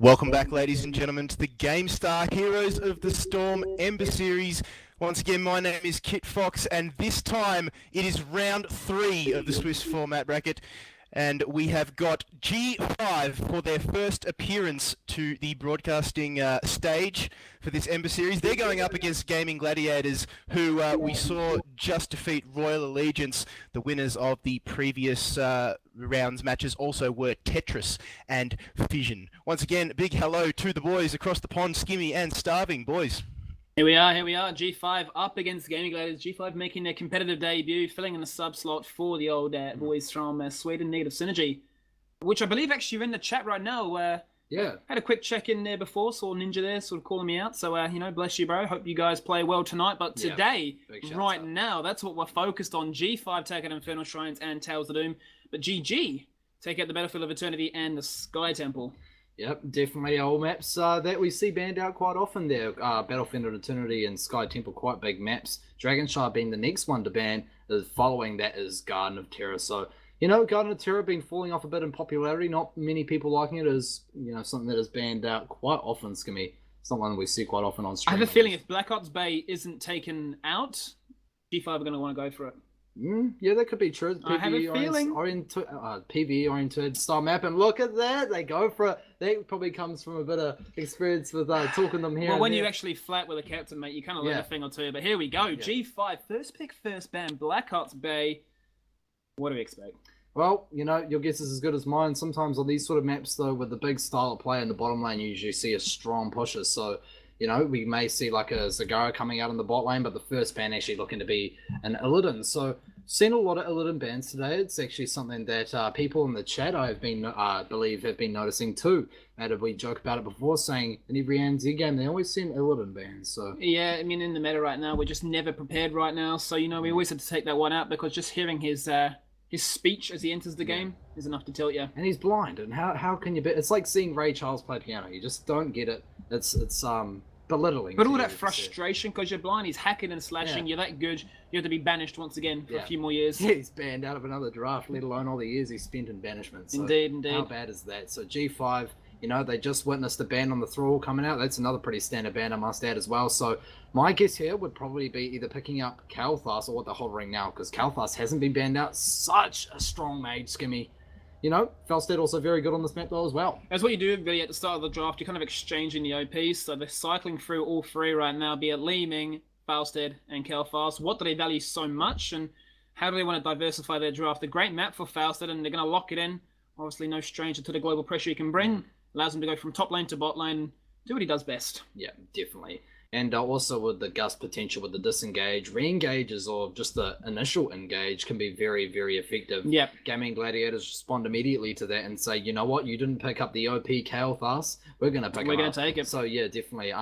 Welcome back, ladies and gentlemen, to the Gamestar Heroes of the Storm Ember series. Once again, my name is Kit Fox, and this time it is round 3 of the Swiss format bracket. And we have got G5 for their first appearance to the broadcasting stage for this Ember series. They're going up against Gaming Gladiators, who we saw just defeat Royal Allegiance. The winners of the previous rounds matches also were Tetris and Fission. Once again, big hello to the boys across the pond, Skimmy and Starving. Boys. Here we are. G5 up against Gaming Gladiators. G5 making their competitive debut, filling in the sub slot for the old boys from Sweden, Negative Synergy, which I believe actually are in the chat right now. Yeah. Had a quick check in there before, saw Ninja there sort of calling me out. So, bless you, bro. Hope you guys play well tonight. But today, right now, that's what we're focused on. G5 take out Infernal Shrines and Tales of Doom. But GG take out the Battlefield of Eternity and the Sky Temple. Yep, definitely old maps that we see banned out quite often there. Battlefield of Eternity and Sky Temple, quite big maps. Dragonshire being the next one to ban. Following that is Garden of Terror. So, Garden of Terror been falling off a bit in popularity. Not many people liking it as, something that is banned out quite often, Skimmy. It's not one we see quite often on stream. I have a feeling if Black Ops Bay isn't taken out, G5 are going to want to go for it. Yeah, that could be true. I have a feeling. PvE-oriented style map, and look at that, they go for it. That probably comes from a bit of experience with talking them here. Well, when you actually flat with a captain, mate, you kind of learn a thing or two. But here we go, G5, first pick, first ban, Black Ops Bay. What do we expect? Well, your guess is as good as mine. Sometimes on these sort of maps, though, with the big style of play in the bottom lane, you usually see a strong pusher. So, we may see like a Zagara coming out in the bot lane, but the first ban actually looking to be an Illidan. So, seen a lot of Illidan bans today. It's actually something that people in the chat I believe have been noticing too. And we joke about it before, saying in every ANZ game they always see an Illidan ban. So yeah, I mean in the meta right now we're just never prepared right now. So we always have to take that one out because just hearing his speech as he enters the game is enough to tilt you. And he's blind, and how can you bet? It's like seeing Ray Charles play piano. You just don't get it. It's belittling. But all that frustration because you're blind, he's hacking and slashing, you're that good, you have to be banished once again for a few more years. Yeah, he's banned out of another draft, let alone all the years he spent in banishment. So indeed. How bad is that? So G5, they just witnessed a ban on the Thrall coming out. That's another pretty standard ban, I must add, as well. So my guess here would probably be either picking up Kalthas or what they're hovering now, because Kalthas hasn't been banned out. Such a strong mage, Skimmy. Felstead also very good on this map though as well. That's what you do really at the start of the draft. You're kind of exchanging the OPs. So they're cycling through all three right now, be it Leeming, Falstead, and Kalthas. What do they value so much, and how do they want to diversify their draft? A great map for Falstead, and they're going to lock it in. Obviously, no stranger to the global pressure you can bring. Allows him to go from top lane to bot lane, do what he does best. Yeah, definitely. And also with the gust potential with the disengage, re-engages, or just the initial engage can be very, very effective. Yep. Gaming Gladiators respond immediately to that and say, you know what, you didn't pick up the OP Kalthas, we're going to pick it up. We're going to take it. So yeah, definitely.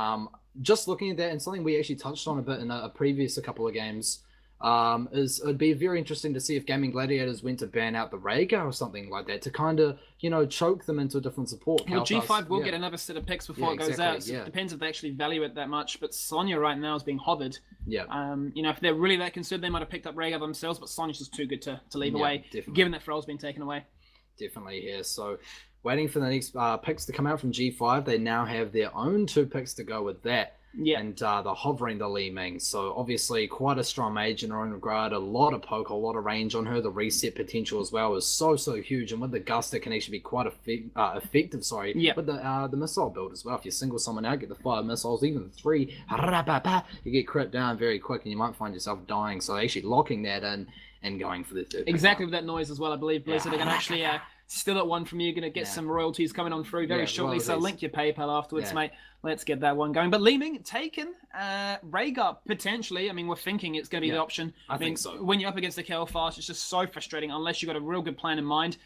Just looking at that, and something we actually touched on a bit in a previous couple of games, it'd be very interesting to see if Gaming Gladiators went to ban out the Rhaegar or something like that to kind of, choke them into a different support. Well, G5 will get another set of picks before it goes out. So it depends if they actually value it that much. But Sonya right now is being hovered. Yeah. If they're really that concerned, they might have picked up Rhaegar themselves, but Sonya's just too good to leave away, given that Thrall's been taken away. Definitely, yeah. So waiting for the next picks to come out from G5. They now have their own 2 picks to go with that. Yeah. And they're hovering the Li Ming. So obviously quite a strong mage in her own regard. A lot of poke, a lot of range on her. The reset potential as well is so huge. And with the gust, it can actually be quite effective. With the missile build as well. If you single someone out, get the 5 missiles, even 3, you get crit down very quick and you might find yourself dying. So actually locking that in and going for the 3rd. Exactly with that noise as well, I believe. Blizzard are going to actually still at one from you. Going to get some royalties coming on through very shortly. So link your PayPal afterwards, mate. Let's get that one going. But Leeming taken, Rhaegar potentially. I mean, we're thinking it's going to be the option. I think so. When you're up against the Kalthas, it's just so frustrating unless you've got a real good plan in mind.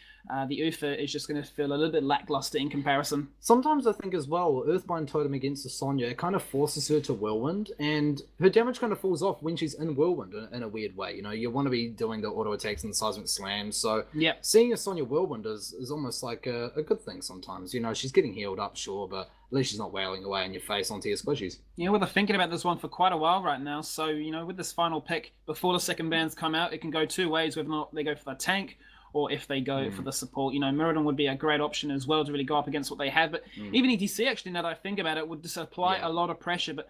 The Uther is just going to feel a little bit lackluster in comparison. Sometimes I think as well, Earthbind Totem against the Sonya, it kind of forces her to Whirlwind, and her damage kind of falls off when she's in Whirlwind in a weird way. You want to be doing the auto attacks and the seismic slams. So seeing a Sonya Whirlwind is almost like a good thing sometimes. She's getting healed up, sure, but at least she's not wailing away in your face onto your squishies. Yeah, we're thinking about this one for quite a while right now. So, with this final pick, before the second bans come out, it can go 2 ways, whether or not they go for the tank or if they go for the support. Mirrodin would be a great option as well to really go up against what they have. But even ETC, actually, now that I think about it, would just apply a lot of pressure. But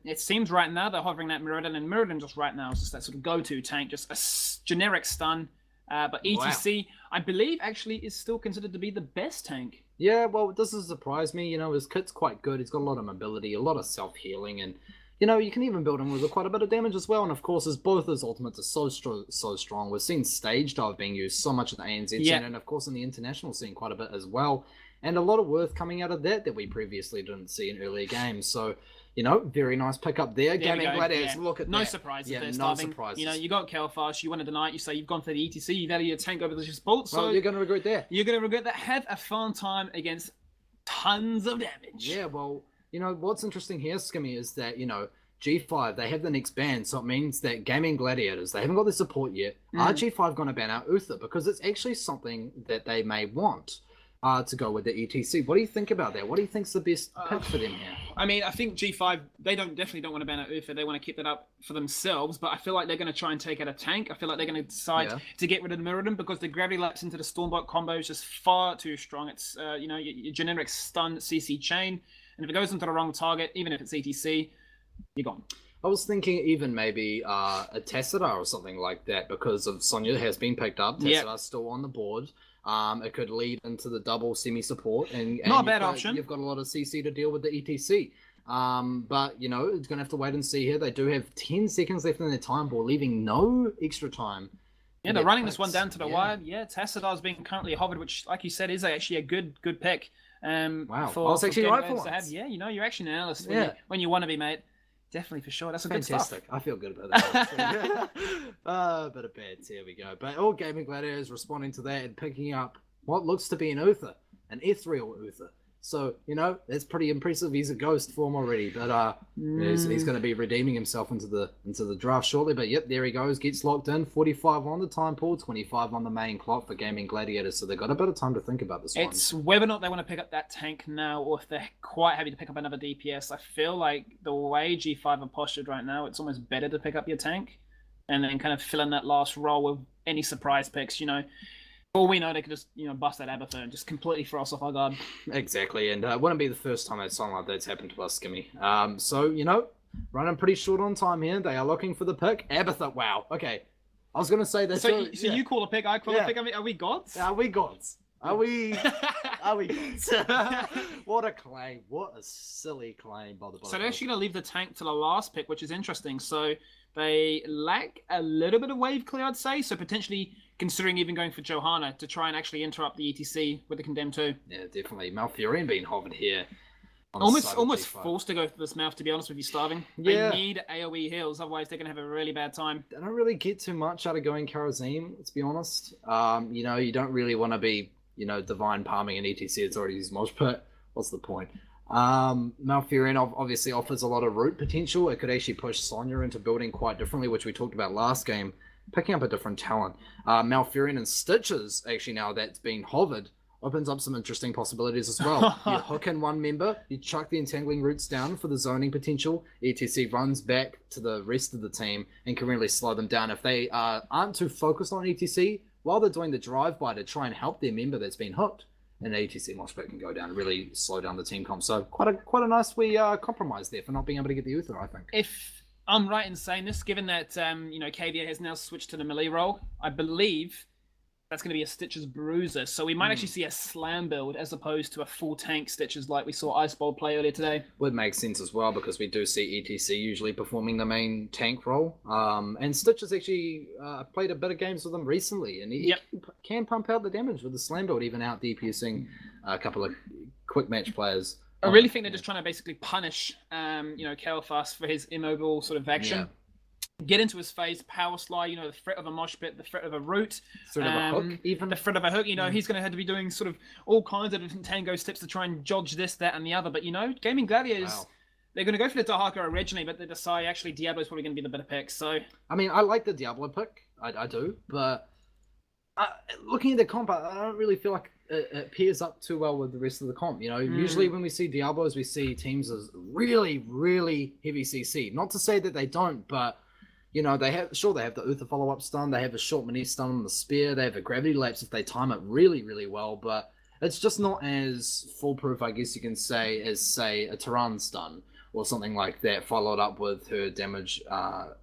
it seems right now they're hovering that Mirrodin, and Mirrodin just right now is just that sort of go-to tank, just a generic stun. But ETC, I believe, actually is still considered to be the best tank. Yeah, well, it doesn't surprise me. His kit's quite good. He's got a lot of mobility, a lot of self-healing, and you can even build him with quite a bit of damage as well. And of course, both his ultimates are so strong. We've seen stage dive being used so much in the ANZ scene, and of course in the international scene quite a bit as well. And a lot of worth coming out of that we previously didn't see in earlier games. So, very nice pickup there. Gaming Gladiators, look at that. No surprises there, no starving. surprises. You got Kelfast, you want to deny it, you say you've gone for the ETC, you value your tank over the support, so... Well, you're going to regret that. You're going to regret that. Have a fun time against tons of damage. Yeah, well, what's interesting here, Skimmy, is that, G5, they have the next ban, so it means that Gaming Gladiators, they haven't got the support yet. Are G5 going to ban out Uther? Because it's actually something that they may want to go with the ETC. What do you think about that? What do you think's the best pick for them here? I mean, I think G5, they definitely don't want to ban out Uther. They want to keep that up for themselves, but I feel like they're going to try and take out a tank. I feel like they're going to decide to get rid of the Mirrodin because the Gravity Lapse into the Stormbot combo is just far too strong. It's, your generic stun CC chain, and if it goes into the wrong target, even if it's ETC, you're gone. I was thinking even maybe a Tassadar or something like that because of Sonya has been picked up. Tassadar's still on the board. It could lead into the double semi-support. And not a bad option. You've got a lot of CC to deal with the ETC. But, it's going to have to wait and see here. They do have 10 seconds left in their time ball, leaving no extra time. Yeah, they're running this one down to the wire. Yeah, Tassadar's being currently hovered, which, like you said, is actually a good pick. Wow, I was actually right for once. Yeah, you're actually an analyst when you want to be, mate. Definitely, for sure. That's fantastic. Good stuff. I feel good about that. Bit of beds. Here we go. But all Gaming Gladiators responding to that and picking up what looks to be an Uther, an ethereal Uther. So, that's pretty impressive. He's a ghost form already, but he's going to be redeeming himself into the draft shortly. But yep, there he goes. Gets locked in. 45 on the time pool, 25 on the main clock for Gaming Gladiators. So they've got a bit of time to think about this one. It's whether or not they want to pick up that tank now or if they're quite happy to pick up another DPS. I feel like the way G5 are postured right now, it's almost better to pick up your tank and then kind of fill in that last role with any surprise picks, For all we know, they could just, bust that Abathur and just completely throw us off our guard. Exactly, and it wouldn't be the first time something like that's happened to us, Skimmy. So, running pretty short on time here. They are looking for the pick. Abathur, wow. Okay, I was going to say that. So you call a pick, I call a pick. I mean, are we gods? Are we gods? Are we gods? What a claim. What a silly claim by the So they're actually going to leave the tank to the last pick, which is interesting. So they lack a little bit of wave clear, I'd say. So potentially considering even going for Johanna to try and actually interrupt the ETC with the Condemn 2. Yeah, definitely. Malfurion being hovered here. Almost forced to go for this mouth, to be honest with you, Starving. Yeah. They need AoE heals, otherwise they're going to have a really bad time. They don't really get too much out of going Karazim, let's be honest. You don't really want to be, divine palming an ETC. It's already his mosh pit. What's the point? Malfurion obviously offers a lot of root potential. It could actually push Sonya into building quite differently, which we talked about last game, picking up a different talent. Malfurion and Stitches, actually now that's been hovered, opens up some interesting possibilities as well. You hook in one member, you chuck the entangling roots down for the zoning potential, ETC runs back to the rest of the team and can really slow them down. If they aren't too focused on ETC, while they're doing the drive-by to try and help their member that's been hooked, an ETC moshpit can go down and really slow down the team comp. So quite a nice compromise there for not being able to get the Uther, I think. If I'm right in saying this, given that KVA has now switched to the melee role, I believe that's going to be a Stitches Bruiser. So we might actually see a slam build as opposed to a full tank Stitches like we saw Icebolt play earlier today. Would make sense as well because we do see ETC usually performing the main tank role. And Stitches actually played a bit of games with him recently, and he can pump out the damage with the slam build, even out DPSing a couple of quick match players. I really think they're just trying to basically punish, Kelfast for his immobile sort of action. Yeah. Get into his face, power slide, the threat of a mosh pit, the threat of a root. Threat of a hook, even. The threat of a hook, he's going to have to be doing sort of all kinds of different tango steps to try and dodge this, that, and the other. But, Gaming Gladiators, they're going to go for the Dahaka originally, but they decide actually Diablo's probably going to be the better pick, so... I mean, I like the Diablo pick, I do, but looking at the comp, I don't really feel like it pairs up too well with the rest of the comp. Usually when we see Diablos, we see teams as really, really heavy CC. Not to say that they don't, but... You know, they have the Uther follow-up stun, they have a short mini stun on the spear, they have a gravity lapse if they time it really, really well, but it's just not as foolproof, I guess you can say, as, say, a Tehran stun or something like that, followed up with her damage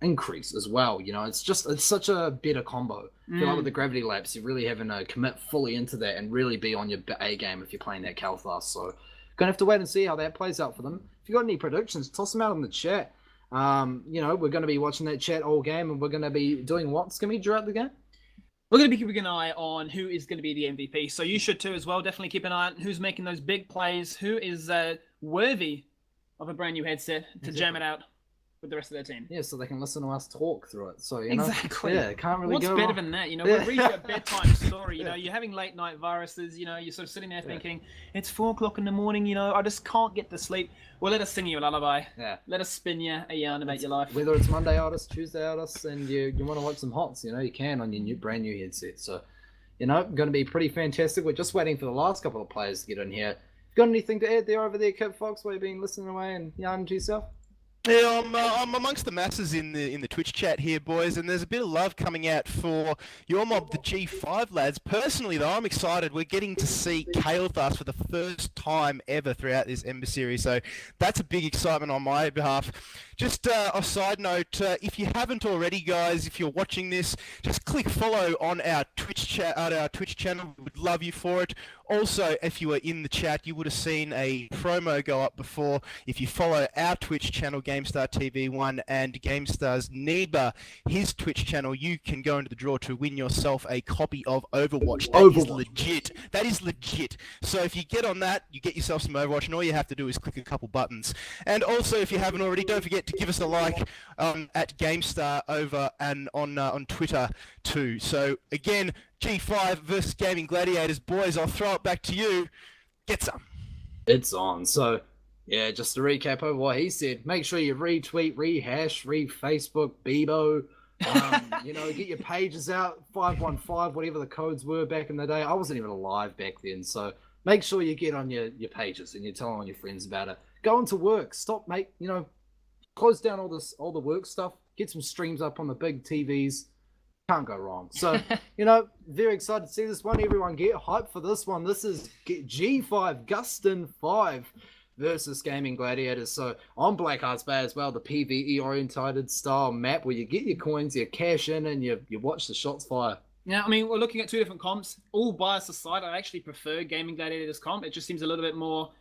increase as well. You know, it's such a better combo. I feel like with the gravity lapse, you're really having to commit fully into that and really be on your A game if you're playing that Kalthas. So, gonna have to wait and see how that plays out for them. If you got any predictions, toss them out in the chat. You know, we're going to be watching that chat all game, and we're going to be doing what's going to be throughout the game? We're going to be keeping an eye on who is going to be the MVP. So you should too as well. Definitely keep an eye on who's making those big plays, who is worthy of a brand new headset to jam it out with the rest of their team. Yeah, so they can listen to us talk through it. So, you know, exactly. Yeah, can't really What's go better wrong. than that? You know, we'll reach a bedtime story. You know, you're having late night viruses. You know, you're sort of sitting there thinking, it's 4 o'clock in the morning. You know, I just can't get to sleep. Well, let us sing you a lullaby. Yeah. Let us spin you a yarn about your life. Whether it's Monday artists, Tuesday artists, and you want to watch some hots, you know, you can on your brand new headset. So, you know, going to be pretty fantastic. We're just waiting for the last couple of players to get in here. Got anything to add there over there, Kit Fox, while you've been listening away and yarning to yourself? Yeah, I'm amongst the masses in the Twitch chat here, boys, and there's a bit of love coming out for your mob, the G5 lads. Personally, though, I'm excited. We're getting to see Kalthas for the first time ever throughout this Ember series, so that's a big excitement on my behalf. Just a side note, if you haven't already, guys, if you're watching this, just click follow on our Twitch channel. We would love you for it. Also, if you were in the chat, you would have seen a promo go up before. If you follow our Twitch channel, Gamestah TV1, and Gamestah's Neighbor, his Twitch channel, you can go into the draw to win yourself a copy of Overwatch. That is legit. That is legit. So if you get on that, you get yourself some Overwatch, and all you have to do is click a couple buttons. And also, if you haven't already, don't forget to give us a like at Gamestah over and on Twitter too. So again, G5 versus Gaming Gladiators. Boys, I'll throw it back to you. Get some. It's on. So, yeah, just to recap over what he said, make sure you retweet, rehash, re-Facebook, Bebo. You know, get your pages out, 515, whatever the codes were back in the day. I wasn't even alive back then, so make sure you get on your pages and you're telling all your friends about it. Go into work. Stop, you know, close down all the work stuff. Get some streams up on the big TVs. Can't go wrong. So, you know, very excited to see this one. Everyone get hyped for this one. This is G5, Gustin 5 versus Gaming Gladiators. So, on Black Hearts Bay as well, the PvE-orientated style map where you get your coins, you cash in, and you watch the shots fire. Yeah, I mean, we're looking at two different comps. All bias aside, I actually prefer Gaming Gladiators comp. It just seems a little bit more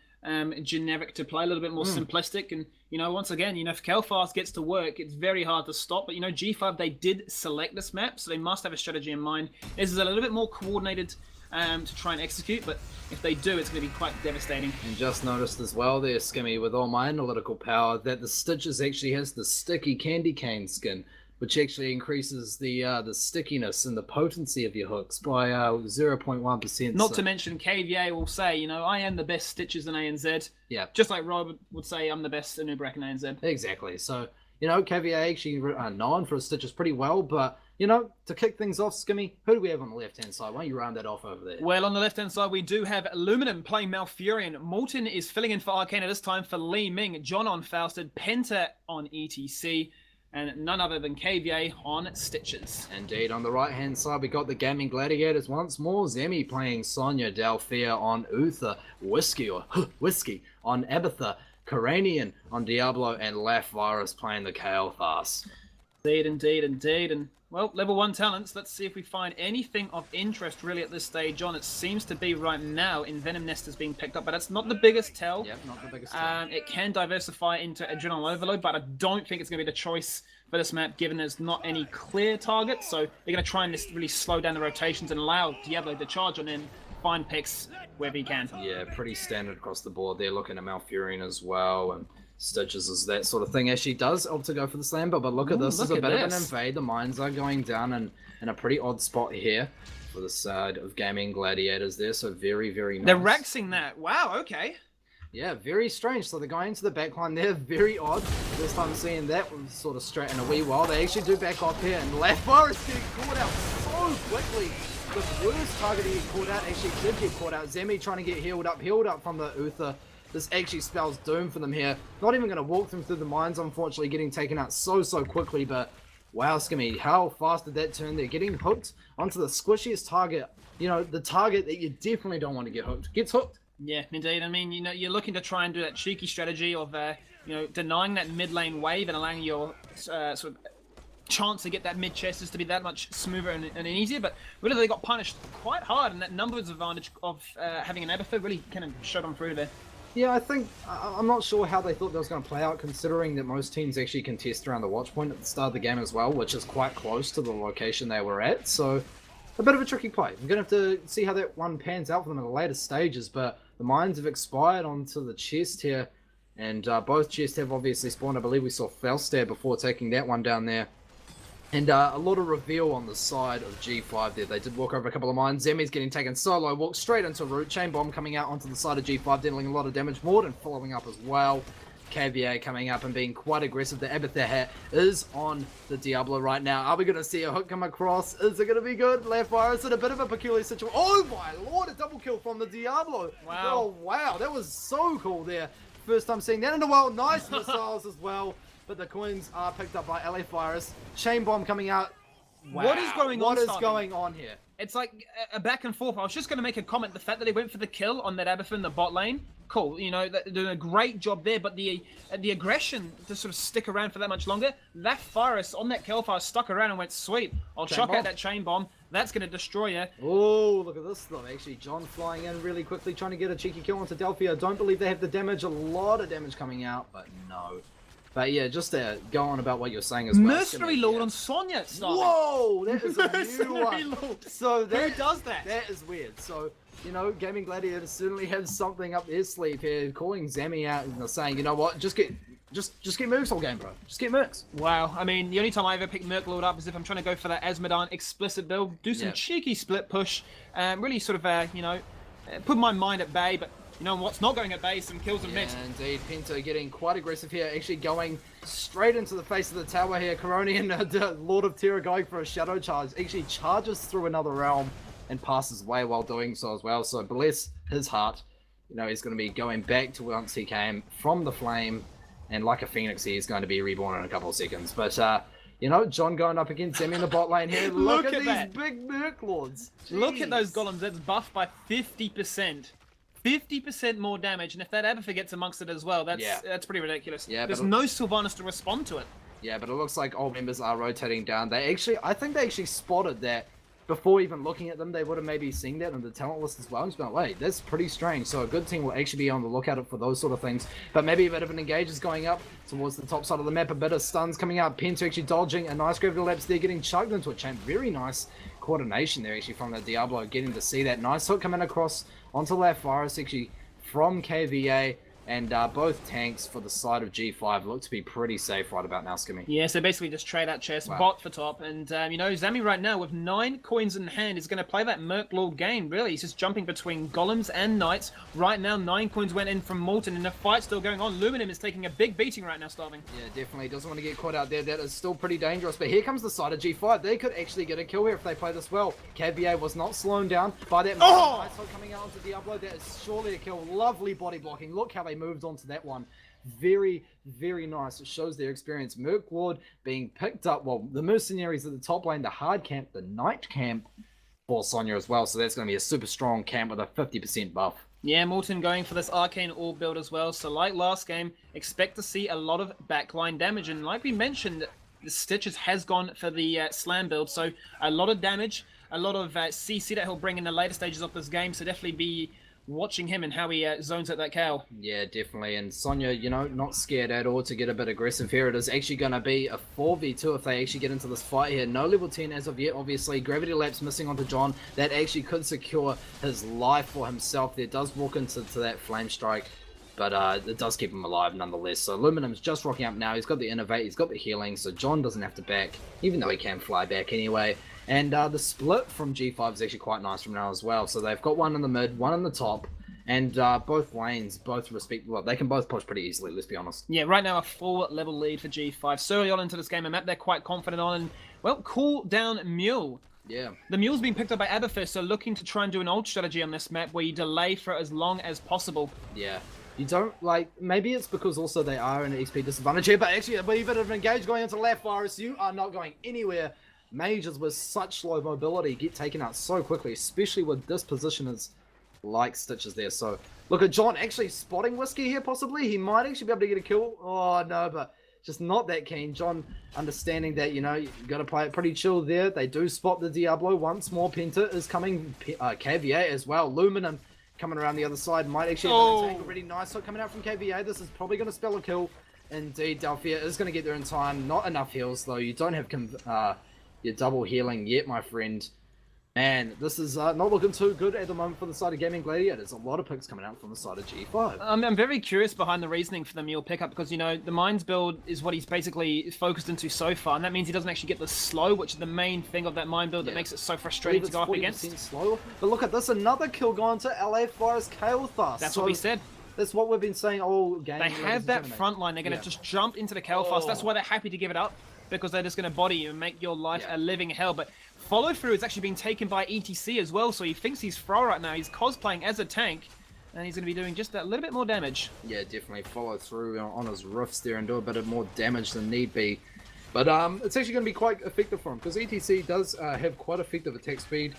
generic to play, a little bit more simplistic, and you know, once again, you know, if Kalthas gets to work, it's very hard to stop. But you know, G5, they did select this map, so they must have a strategy in mind. This is a little bit more coordinated to try and execute, but if they do, it's going to be quite devastating. And just noticed as well there, Skimmy, with all my analytical power, that the Stitches actually has the sticky candy cane skin, which actually increases the stickiness and the potency of your hooks by 0.1%. Not to mention, KVA will say, you know, I am the best Stitches in ANZ. Yeah. Just like Rob would say, I'm the best in Ubrack in ANZ. Exactly. So, you know, KVA actually known for his Stitches pretty well, but, you know, to kick things off, Skimmy, who do we have on the left-hand side? Why don't you round that off over there? Well, on the left-hand side, we do have Aluminum playing Malfurion. Morton is filling in for Arcana this time for Li Ming. John on Fausted. Penta on ETC. And none other than KVA on Stitches. Indeed, on the right-hand side, we got the Gaming Gladiators once more. Zemi playing Sonya, Dalfia on Uther, Whiskey on Abatha, Koranian on Diablo, and Laf Virus playing the Kalthas. Indeed. And, well, level 1 talents. Let's see if we find anything of interest really at this stage on. It seems to be right now Venom Nest is being picked up, but that's not the biggest tell. Yep, not the biggest tell. It can diversify into Adrenal Overload, but I don't think it's going to be the choice for this map, given there's not any clear targets. So they're going to try and just really slow down the rotations and allow Diablo to charge on in, find picks wherever he can. Yeah, pretty standard across the board. They're looking at Malfurion as well, and Stitches is that sort of thing. Actually does opt to go for the slam, but look at this. This is a bit of an invade. The mines are going down in a pretty odd spot here for the side of Gaming Gladiators there, so very, very nice. They're raxing that. Wow, okay. Yeah, very strange. So they're going into the backline there. Very odd. First time seeing that was sort of straight in a wee while. They actually do back off here, and Lafar is getting caught out so quickly. The worst target to get caught out actually did get caught out. Zemi trying to get healed up from the Uther. This actually spells doom for them here. Not even going to walk them through the mines, unfortunately, getting taken out so quickly, but Wow, Skimmy, how fast did that turn there? Getting hooked onto the squishiest target. You know, the target that you definitely don't want to get hooked. Gets hooked. Yeah, indeed. I mean, you know, you're looking to try and do that cheeky strategy of, you know, denying that mid lane wave and allowing your sort of chance to get that mid chest to be that much smoother and easier. But really, they got punished quite hard, and that numbers advantage of having an Abathur really kind of showed on through there. Yeah, I think I'm not sure how they thought that was going to play out, considering that most teams actually contest around the watch point at the start of the game as well, which is quite close to the location they were at. So, a bit of a tricky play. I'm going to have to see how that one pans out for them in the later stages, but the mines have expired onto the chest here, and both chests have obviously spawned. I believe we saw Falstad before taking that one down there. And a lot of reveal on the side of G5 there. They did walk over a couple of mines. Zemi's getting taken solo, walks straight into root. Chain Bomb coming out onto the side of G5, dealing a lot of damage. Morden following up as well. KVA coming up and being quite aggressive. The Abathur hat is on the Diablo right now. Are we going to see a hook come across? Is it going to be good? Left Virus in a bit of a peculiar situation. Oh my lord, a double kill from the Diablo. Wow. Oh wow, that was so cool there. First time seeing that in a while. Nice missiles as well. But the coins are picked up by LA Virus. Chain Bomb coming out. Wow. What is going on? What is going on here? It's like a back and forth. I was just going to make a comment. The fact that they went for the kill on that Abathur in the bot lane, cool. You know, they're doing a great job there. But the aggression to sort of stick around for that much longer, that Virus on that kill fire stuck around and went, sweet, I'll chuck out that Chain Bomb. That's going to destroy you. Oh, look at this though. Actually, John flying in really quickly, trying to get a cheeky kill onto Delphi. I don't believe they have the damage. A lot of damage coming out, but no. But yeah, just to go on about what you're saying as well. Mercenary Lord on Sonya. Whoa, that is a new one. Lord. So who does that? That is weird. So, you know, Gaming Gladiators certainly has something up their sleeve here, calling Zami out and saying, you know what, just get Mercs all game, bro. Just get Mercs. Wow. I mean, the only time I ever pick Merc Lord up is if I'm trying to go for that Asmodan explicit build, do some cheeky split push, really sort of, you know, put my mind at bay, but you know what's not going at bay? Some kills and mid. Indeed, Pinto getting quite aggressive here, actually going straight into the face of the tower here. Coronian, Lord of Terror, going for a shadow charge, actually charges through another realm and passes away while doing so as well. So bless his heart, you know, he's going to be going back to once he came from the flame, and like a phoenix, he is going to be reborn in a couple of seconds. But you know, John going up against Zemi in the bot lane here. Look at these big Merc Lords. Jeez. Look at those golems. That's buffed by 50%. 50% more damage, and if that Abathur gets amongst it as well, that's pretty ridiculous. Yeah, there's no Sylvanas to respond to it. Yeah, but it looks like old members are rotating down. I think they actually spotted that before even looking at them. They would have maybe seen that in the talent list as well and just been like, wait, that's pretty strange. So a good team will actually be on the lookout for those sort of things. But maybe a bit of an engage is going up towards the top side of the map. A bit of stuns coming out. Penta actually dodging a nice gravity lapse there, getting chugged into a chain. Very nice coordination there actually from the Diablo, getting to see that nice hook coming across onto left Virus actually from KVA, and both tanks for the side of G5 look to be pretty safe right about now, Skimmy. Yeah, so basically just trade out chest, bot for top, and you know, Zami right now with 9 coins in hand is going to play that Merc Lord game, really. He's just jumping between golems and knights. Right now, 9 coins went in from Morton, and the fight's still going on. Luminum is taking a big beating right now, Starving. Yeah, definitely. Doesn't want to get caught out there. That is still pretty dangerous, but here comes the side of G5. They could actually get a kill here if they play this well. KVA was not slowed down by that nice hook coming out onto Diablo. That is surely a kill. Lovely body blocking. Look how they moved onto that one. Very, very nice. It shows their experience. Merc Lord being picked up. Well, the mercenaries at the top lane, the hard camp, the night camp for Sonya as well. So that's going to be a super strong camp with a 50% buff. Yeah, Morton going for this Arcane Orb build as well. So like last game, expect to see a lot of backline damage. And like we mentioned, the Stitches has gone for the Slam build. So a lot of damage, a lot of CC that he'll bring in the later stages of this game. So definitely be watching him and how he zones at that cow. Yeah, definitely. And Sonya, you know, not scared at all to get a bit aggressive here. It is actually going to be a 4v2 if they actually get into this fight here. No level 10 as of yet, obviously. Gravity Lapse missing onto John. That actually could secure his life for himself. There does walk into that Flame Strike, but it does keep him alive nonetheless. So Aluminum's just rocking up now. He's got the Innovate, he's got the healing, so John doesn't have to back, even though he can fly back anyway. And the split from G5 is actually quite nice from now as well. So they've got one in the mid, one in the top, and both lanes, well, they can both push pretty easily, let's be honest. Yeah, right now a 4-level lead for G5. So early on into this game, a map they're quite confident on. And, well, Cool Down Mule. Yeah. The Mule's been picked up by Abathur, so looking to try and do an old strategy on this map where you delay for as long as possible. Yeah. You don't, like, maybe it's because also they are in an XP disadvantage here, but actually a wee bit of an engage going into left, Virus. You are not going anywhere. Mages with such low mobility get taken out so quickly, especially with this position is like Stitches there. So look at John actually spotting Whiskey here, possibly. He might actually be able to get a kill. Oh, no, but just not that keen. John understanding that, you know, you got to play it pretty chill there. They do spot the Diablo once more. Penta is coming. Caviar as well. Aluminum coming around the other side. Might actually have an attack already. Nice hook coming out from KVA. This is probably going to spell a kill. Indeed, Delphia is going to get there in time. Not enough heals, though. You don't have your double healing yet, my friend. Man, this is not looking too good at the moment for the side of Gaming Gladiators. A lot of picks coming out from the side of G5. I'm very curious behind the reasoning for the mule pickup because, you know, the Mines build is what he's basically focused into so far, and that means he doesn't actually get the slow, which is the main thing of that mine build that makes it so frustrating to go up against. Slower. But look at this, another kill gone to LA Forest Kael'thas. That's what we said. That's what we've been saying all game. They have that front line. They're going to just jump into the Kael'thas. That's why they're happy to give it up, because they're just going to body you and make your life a living hell. But follow through is actually being taken by ETC as well, so he thinks he's Fro right now. He's cosplaying as a tank, and he's going to be doing just a little bit more damage. Yeah, definitely follow through on his riffs there and do a bit of more damage than need be. But it's actually going to be quite effective for him, because ETC does have quite effective attack speed.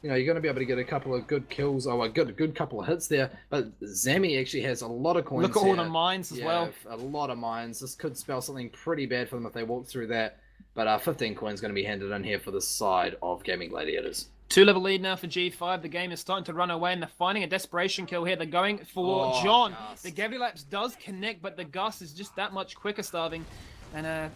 You know, you're going to be able to get a couple of good kills, or a good couple of hits there. But Zami actually has a lot of coins. Look at all the mines as well. A lot of mines. This could spell something pretty bad for them if they walk through that. But 15 coins going to be handed in here for the side of Gaming Gladiators. 2-level lead now for G5. The game is starting to run away, and they're finding a desperation kill here. They're going for John. Gust. The Gavilaps does connect, but the Gus is just that much quicker, Starving. And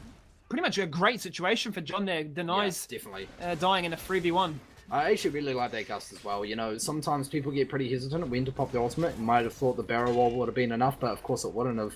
pretty much a great situation for John there. Denies definitely dying in a 3v1. I actually really like that Gust as well. You know, sometimes people get pretty hesitant when to pop the ultimate. You might have thought the barrel wall would have been enough, but of course it wouldn't have.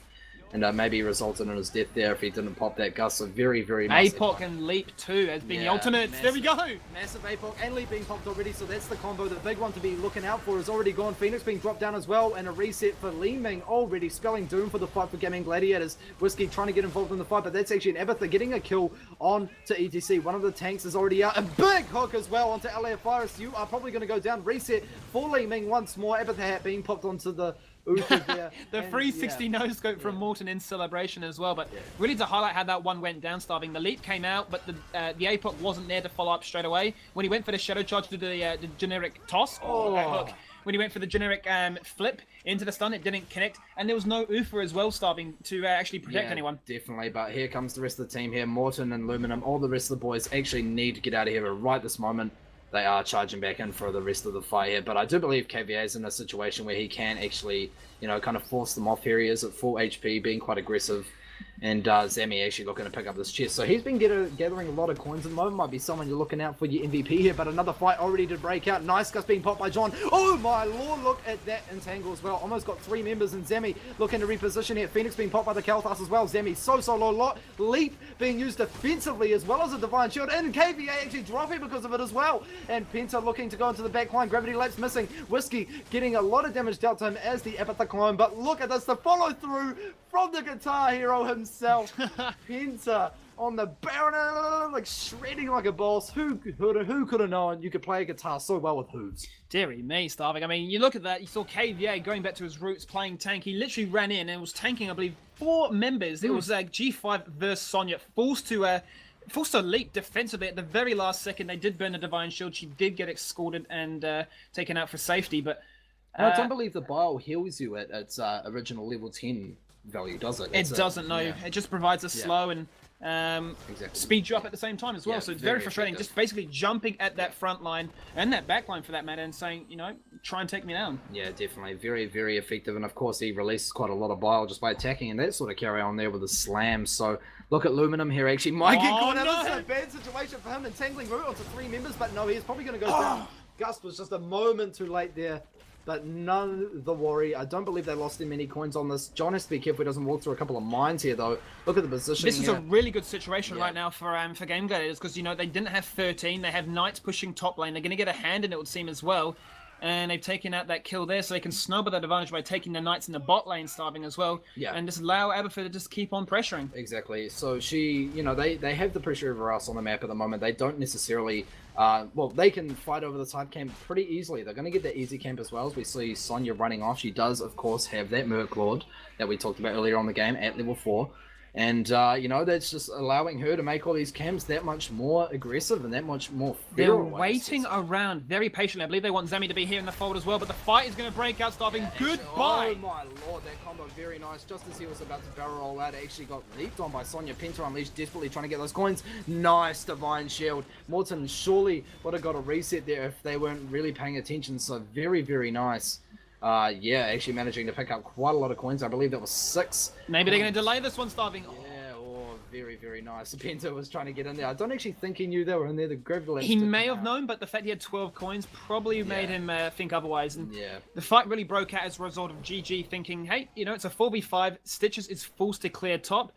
And maybe resulted in his death there if he didn't pop that Gust. So very, very nice. APOC and Leap too as being the alternates. There we go. Massive APOC and Leap being popped already. So that's the combo. The big one to be looking out for is already gone. Phoenix being dropped down as well. And a reset for Li Ming already spelling doom for the fight for Gaming Gladiators. Whiskey trying to get involved in the fight, but that's actually an Abatha getting a kill on to ETC. One of the tanks is already out. A big hook as well onto LA Virus. You are probably going to go down. Reset for Li Ming once more. Abatha hat being popped onto the the 360 no-scope from Morton in celebration as well, but really to highlight how that one went down, Starving. The leap came out, but the APOC wasn't there to follow up straight away. When he went for the shadow charge to the generic toss, hook, when he went for the generic flip into the stun, it didn't connect, and there was no Ufa as well, Starving, to actually protect anyone. Definitely, but here comes the rest of the team here. Morton and Luminum, all the rest of the boys actually need to get out of here right this moment. They are charging back in for the rest of the fight here, but I do believe KVA is in a situation where he can actually, you know, kind of force them off. Here he is at full HP, being quite aggressive, and Zami actually looking to pick up this chest. So he's been gathering a lot of coins at the moment. Might be someone you're looking out for your MVP here, but another fight already to break out. Nice Gust being popped by John. Oh my lord, look at that entangle as well. Almost got 3 members, and Zami looking to reposition here. Phoenix being popped by the Kael'thas as well. Zami so low lot. Leap being used defensively as well as a Divine Shield, and KVA actually dropping because of it as well. And Penta looking to go into the back line. Gravity Lapse missing. Whiskey getting a lot of damage dealt to him as the Abatha clone, but look at this, the follow through from the guitar hero himself. Penta on the Baron, like shredding like a boss. Who could have known you could play a guitar so well with hooves? Deary me, Starving. I mean, you look at that, you saw KVA going back to his roots, playing tank. He literally ran in and was tanking, I believe, 4 members. It was G5 versus Sonya, forced to leap defensively at the very last second. They did burn the Divine Shield. She did get escorted and taken out for safety, but... I don't believe the Bile heals you at its original level 10 value, does it? It doesn't, no. It just provides a slow and speed you up at the same time as well. So it's very frustrating. Effective. Just basically jumping at that front line and that back line for that matter and saying, you know, try and take me down. Yeah, definitely. Very, very effective. And of course, he releases quite a lot of bile just by attacking, and that sort of carry on there with the slam. So look at Luminum here actually might get caught out. It's a bad situation for him, entangling route onto 3 members, but no, he's probably going to go down. Gust was just a moment too late there. But none the worry. I don't believe they lost that many coins on this. John has to be careful he doesn't walk through a couple of mines here, though. Look at the position. This is a really good situation right now for Game Gladiators, because, you know, they didn't have 13. They have Knights pushing top lane. They're going to get a hand in it, would seem, as well. and they've taken out that kill there, so they can snowball that advantage by taking the Knights in the bot lane starving as well, and just allow Aberfur to just keep on pressuring. Exactly. So she, they have the pressure over us on the map at the moment. They don't necessarily, well, they can fight over the side camp pretty easily. They're going to get that easy camp as well, as we see Sonya running off. She does, of course, have that Merc Lord that we talked about earlier on the game at level 4. And, that's just allowing her to make all these camps that much more aggressive and that much more feral. They're waiting around very patiently. I believe they want Zemi to be here in the fold as well, but the fight is going to break out, Starving. Goodbye! Oh my lord, that combo very nice. Just as he was about to barrel roll out, it actually got leaped on by Sonya. Penta Unleashed, desperately trying to get those coins. Nice Divine Shield. Morton surely would have got a reset there if they weren't really paying attention, so very, very nice. Actually managing to pick up quite a lot of coins. I believe that was 6. Maybe they're going to delay this one, Starving. Very, very nice. Penta was trying to get in there. I don't actually think he knew they were in there. The gravity He may have known, but the fact he had 12 coins probably made him think otherwise. And the fight really broke out as a result of GG thinking, hey, it's a 4v5. Stitches is forced to clear top.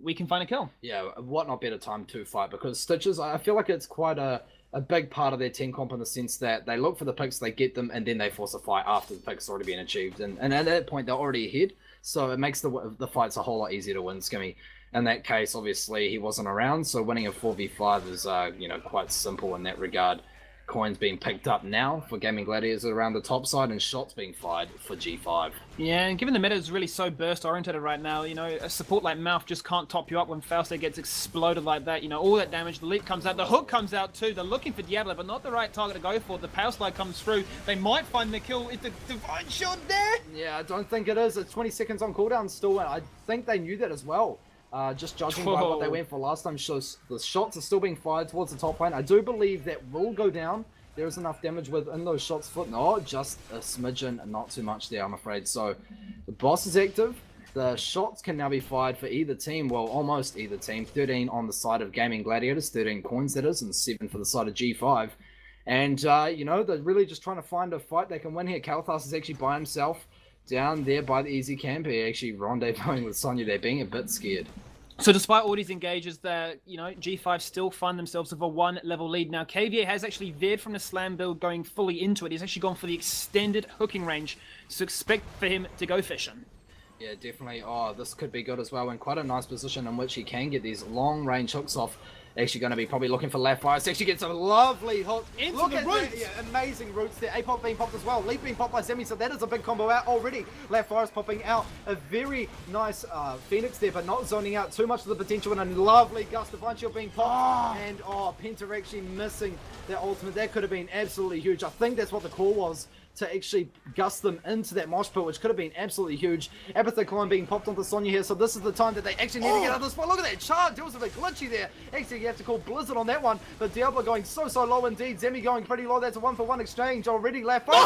We can find a kill. Yeah, what not better time to fight, because Stitches, I feel like it's quite a big part of their team comp in the sense that they look for the picks, they get them, and then they force a fight after the pick's already been achieved. And at that point, they're already ahead, so it makes the fights a whole lot easier to win. Skimmy, in that case, obviously, he wasn't around, so winning a 4v5 is, quite simple in that regard. Coins being picked up now for Gaming Gladiators around the top side, and shots being fired for G5. Yeah, and given the meta is really so burst-oriented right now, a support like Mouth just can't top you up when Fausto gets exploded like that. All that damage, the leap comes out, the hook comes out too. They're looking for Diablo, but not the right target to go for. The power slide comes through. They might find the kill. Is the Divine Shield there? Yeah, I don't think it is. It's 20 seconds on cooldown still. I think they knew that as well. Just judging by what they went for last time, shows the shots are still being fired towards the top lane. I do believe that will go down. There is enough damage within those shots. Just a smidgen, not too much there, I'm afraid. So the boss is active. The shots can now be fired for either team. Well, almost either team. 13 on the side of Gaming Gladiators, 13 coins that is, and 7 for the side of G5. And, they're really just trying to find a fight they can win here. Kalthas is actually by himself down there by the easy camp. He actually rendezvousing with Sonya there, being a bit scared. So despite all these engages, G5 still find themselves with a 1-level lead. Now, KVA has actually veered from the slam build going fully into it. He's actually gone for the extended hooking range, so expect for him to go fishing. Yeah, definitely. Oh, this could be good as well. In quite a nice position in which he can get these long-range hooks off. Actually going to be probably looking for left fire. Actually gets a lovely hook. Look at that, amazing roots there. A-pop being popped as well. Leap being popped by Zemi, so that is a big combo out already. Left fire is popping out. A very nice Phoenix there, but not zoning out too much of the potential. And a lovely gust of shield being popped. And Penta actually missing that ultimate. That could have been absolutely huge. I think that's what the call was, to actually gust them into that mosh pit, which could have been absolutely huge. Apathy Climb being popped onto Sonya here, so this is the time that they actually need to get out of this spot. Look at that charge, it was a bit glitchy there. Actually, you have to call Blizzard on that one, but Diablo going so low indeed. Zemi going pretty low. That's a 1-for-1 exchange already left. Can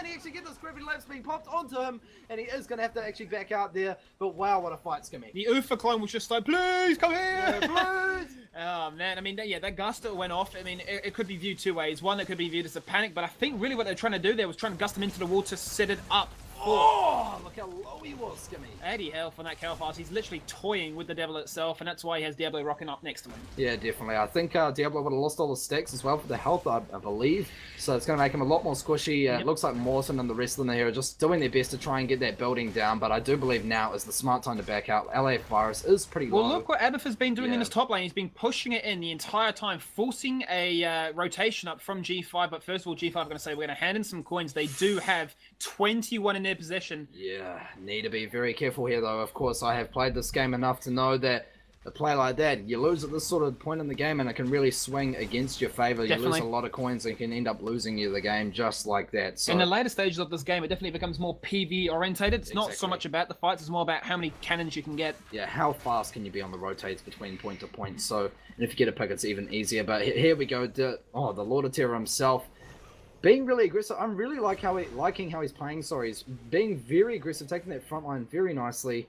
he actually get this gravity lapse being popped onto him? And he is going to have to actually back out there, but wow, what a fight, Skimmy. The Ufa clone was just like, please come here, please. Oh man, I mean, that gust that went off, I mean, it could be viewed two ways. One, that could be viewed as a panic, but I think really what they're trying to do there was trying to gust him into the wall to set it up. Look how low he was, Skimmy. 80 health on that Kalthas. He's literally toying with the devil itself, and that's why he has Diablo rocking up next to him. Yeah, definitely. I think Diablo would have lost all the stacks as well for the health, I believe. So it's going to make him a lot more squishy. It looks like Morton and the rest of them here are just doing their best to try and get that building down, but I do believe now is the smart time to back out. LA Virus is pretty low. Well, look what Aberfur's been doing in this top lane. He's been pushing it in the entire time, forcing a rotation up from G5. But first of all, G5 are going to say, we're going to hand in some coins. They do have 21 in their possession. Yeah, need to be very careful here, though. Of course, I have played this game enough to know that a play like that, you lose at this sort of point in the game and it can really swing against your favor. Definitely. You lose a lot of coins and can end up losing you the game just like that. So in the later stages of this game, it definitely becomes more PvE orientated. It's not so much about the fights, it's more about how many cannons you can get. Yeah, how fast can you be on the rotates between point to point. So and if you get a pick, it's even easier. But here we go. The Lord of Terror himself, being really aggressive. I'm really liking how he's playing. Sorry, he's being very aggressive, taking that front line very nicely.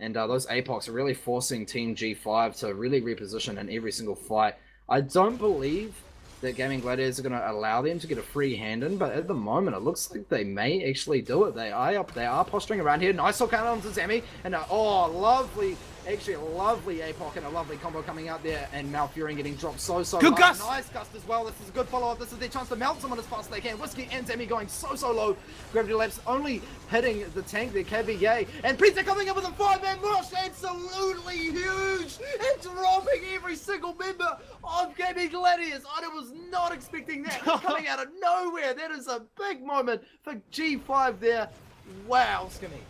And those APOCs are really forcing Team G5 to really reposition in every single fight. I don't believe that Gaming Gladiators are going to allow them to get a free hand in, but at the moment it looks like they may actually do it. They are posturing around here. Nice hook out onto Zemi, and lovely Actually, a lovely APOC and a lovely combo coming out there, and Malfurion getting dropped so Good high. gust! Nice gust as well. This is a good follow-up. This is their chance to melt someone as fast as they can. Whiskey and Sammy going so low. Gravity Labs only hitting the tank there, KVA. And Pizza coming up with a 5-man rush. Absolutely huge. And dropping every single member of Gaming Gladiators. I was not expecting that. Coming out of nowhere. That is a big moment for G5 there. Wow, Skimmy.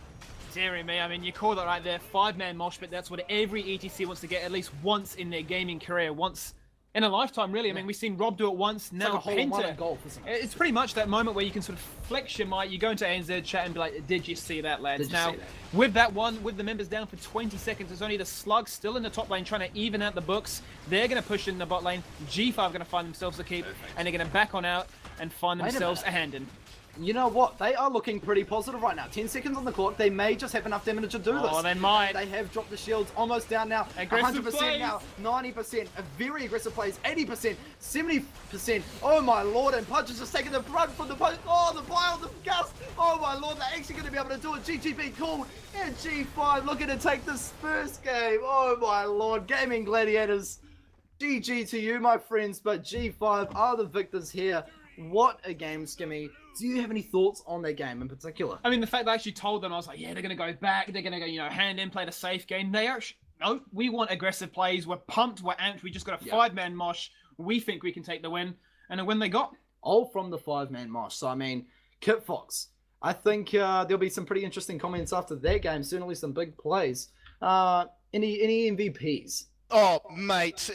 Deary me, I mean, you called it right there, 5-man mosh pit. That's what every ETC wants to get at least once in their gaming career, once in a lifetime, really. I mean, we've seen Rob do it once, now like a hole-in-one in Penta. golf, isn't it? It's pretty much that moment where you can sort of flex your might, you go into ANZ chat and be like, did you see that, lads? Did you Now, see that? with that one, with the members down for 20 seconds, there's only the Slug still in the top lane trying to even out the books. They're going to push in the bot lane. G5 are going to find themselves a keep, and they're going to back on out and find themselves a hand in. You know what? They are looking pretty positive right now. 10 seconds on the clock. They may just have enough damage to do this. Oh, they might. They have dropped the shields almost down now. Aggressive 100% plays. now. 90%. A very aggressive plays. 80%. 70%. Oh my lord. And Punch is just taking the front from the Punch. Oh, the pile, the gust. Oh my lord. They're actually going to be able to do it. GGB called. And G5 looking to take this first game. Oh my lord. Gaming Gladiators. GG to you, my friends. But G5 are the victors here. What a game, Skimmy. Do you have any thoughts on their game in particular? I mean, the fact that I actually told them, I was like, yeah, they're going to go back. They're going to go, hand in, play the safe game. They actually, no, we want aggressive plays. We're pumped. We're amped. We just got a 5-man mosh. We think we can take the win. And a win they got. All from the 5-man mosh. So, I mean, Kit Fox. I think there'll be some pretty interesting comments after that game. Certainly some big plays. Any MVPs? Oh, mate,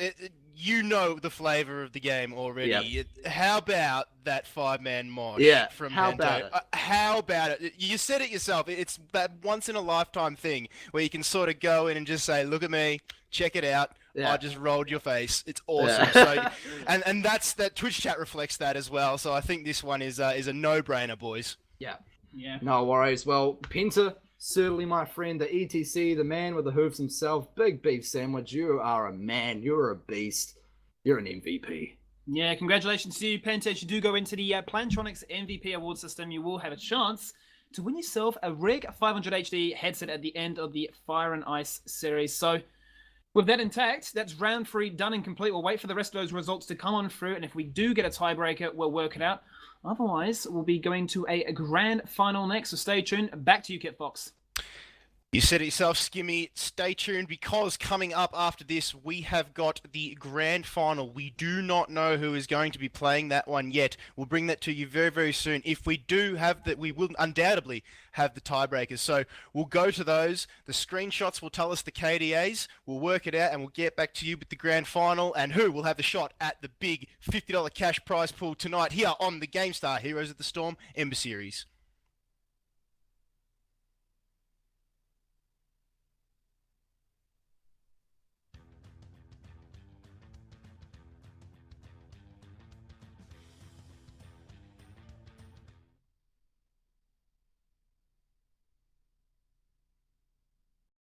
you know the flavor of the game already. How about that 5-man mosh from how Mento? about it? How about it? You said it yourself. It's that once-in-a-lifetime thing where you can sort of go in and just say, look at me, check it out. Yeah. I just rolled your face. It's awesome. So, and that Twitch chat reflects that as well. So I think this one is a no-brainer, boys. Yeah. Yeah. No worries. Well, Penta, certainly my friend, the ETC, the man with the hooves himself, Big Beef Sandwich, you are a man. You're a beast. You're an MVP. Yeah, congratulations to you, Penta. As you do go into the Plantronics MVP award system, you will have a chance to win yourself a Rig 500 HD headset at the end of the Fire and Ice series. So, with that intact, that's round 3 done and complete. We'll wait for the rest of those results to come on through, and if we do get a tiebreaker, we'll work it out. Otherwise, we'll be going to a grand final next, so stay tuned. Back to you, Kit Fox. You said it yourself, Skimmy. Stay tuned because coming up after this, we have got the grand final. We do not know who is going to be playing that one yet. We'll bring that to you very, very soon. If we do have that, we will undoubtedly have the tiebreakers. So we'll go to those. The screenshots will tell us the KDAs. We'll work it out and we'll get back to you with the grand final and who will have the shot at the big $50 cash prize pool tonight here on the Gamestar Heroes of the Storm Ember Series.